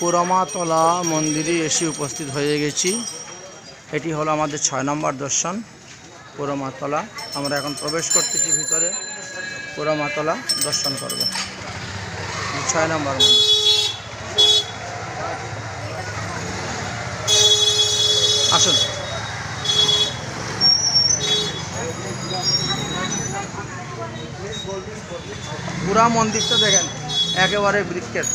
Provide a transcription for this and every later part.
পোড়ামাতলা মন্দিরে এসে উপস্থিত হয়ে গেছি। এটি হলো আমাদের 6 নম্বর দর্শন পোড়ামাতলা। আমরা এখন প্রবেশ করতেছি ভিতরে, পোড়ামাতলা দর্শন করব। 6 নম্বর মন্দির। আসুন। পুরা মন্দিরটা দেখেন, একেবারে বৃক্ষের।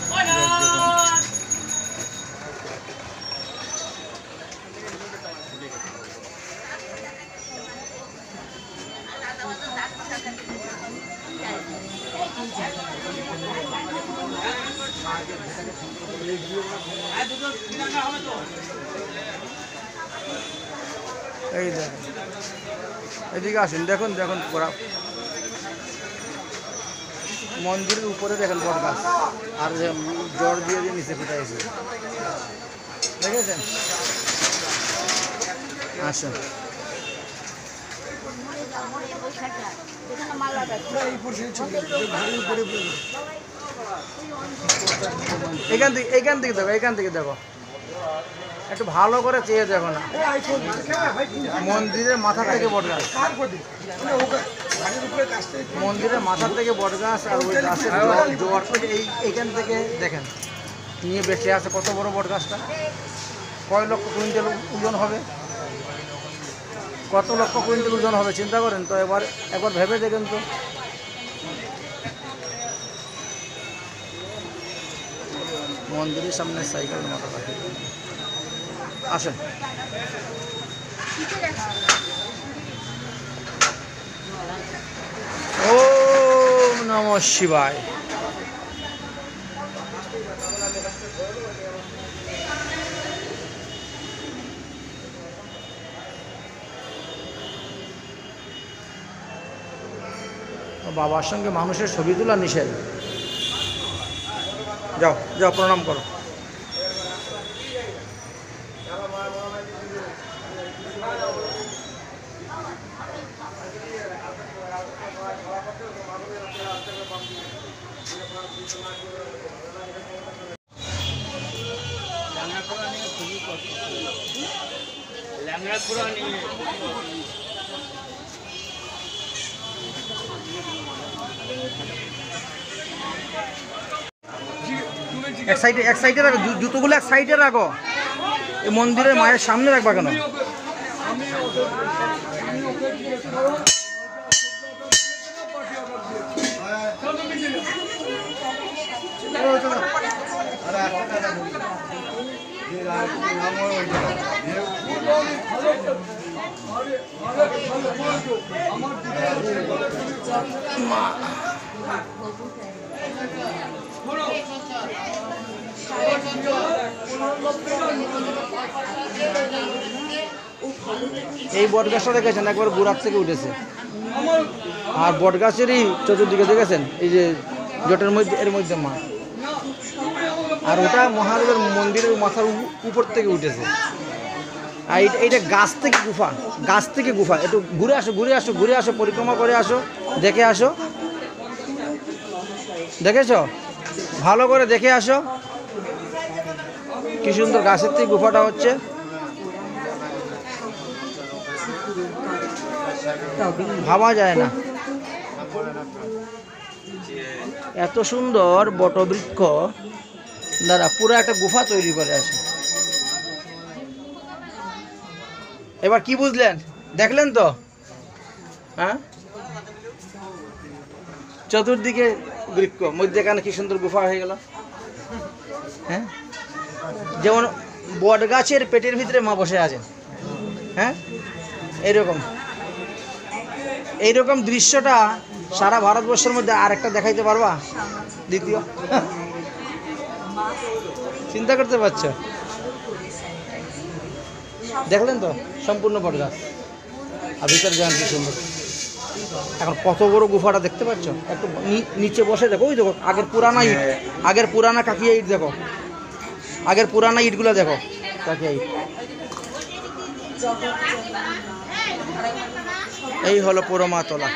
এই দেখেন, এদিকে আসুন, দেখুন দেখুন পুরা মন্দিরের উপরে দেখেন বট গাছ, আর জ্বর দিয়ে দিয়ে নিচে ফুটাইছে, দেখেছেন? আসুন। এইখান থেকে দেখো, এইখান থেকে দেখো, একটু ভালো করে চেয়ে দেখো না। মন্দিরের মাথা থেকে বট গাছ, মন্দিরের মাথার থেকে বট গাছ, আর ওই গাছের জোয়ার থেকে এইখান থেকে দেখেন নিয়ে বেঁচে আছে। কত বড় বট গাছটা, কয় লক্ষ কুইন্টাল ওজন হবে, কত লক্ষ কুইন্টাল ওজন হবে চিন্তা করেন তো। একবার ভেবে দেখেন তো। মন্দিরের সামনে সাইকেল মাথা রাখে। আসেন। ওম নমঃ শিবায়। বাবার সঙ্গে মানুষের ছবি তোলা নিষেধ। যাও যাও, প্রণাম করো। এক সাইডে রাখো, জুতোগুলো এক সাইডে রাখো। এই মন্দিরের মায়ের সামনে রাখবা কেন? এই বট গাছটা দেখেছেন, একবার গোড়ার থেকে উঠেছে। আর বট গাছেরই চতুর্দিকে দেখেছেন এই যে জটের মধ্যে, এর মধ্যে মা। আর ওটা মহাদেবের মন্দিরের মাথার উপর থেকে উঠেছে। আর এইটা গাছ থেকে গুফা, গাছ থেকে গুফা। একটু ঘুরে আসো, ঘুরে আসো, ঘুরে আসো, পরিক্রমা করে আসো, দেখে আসো। দেখেছ? ভালো করে দেখে আসো কি সুন্দর গাছের থেকে গুফাটা হচ্ছে। ভাবা যায় না এত সুন্দর বটবৃক্ষ দ্বারা পুরো একটা গুফা তৈরি করে আসে। এবার কি বুঝলেন, দেখলেন তো? হ্যাঁ, চতুর্দিকে বৃক্ষ, মধ্যেখানে কি সুন্দর গুফা হয়ে গেল। হ্যাঁ, যেমন বট গাছের পেটের ভিতরে মা বসে আছেন। হ্যাঁ, এইরকম দৃশ্যটা সারা ভারতবর্ষের মধ্যে আরেকটা দেখাইতে পারবা? দ্বিতীয়, চিন্তা করতে পারছো? দেখলেন তো সম্পূর্ণ বট গাছ, আর ভিতরে যান কি সুন্দর। এখন কত বড় গুফাটা দেখতে পাচ্ছ? একটু নিচে বসে দেখো, ওই দেখো আগের পুরানা ইট, আগের পুরানা কাকিয়া ইট দেখো, আগের পুরানা ইটগুলো দেখো, কাকিয়া ইট। এই হলো পোড়ামাতলা।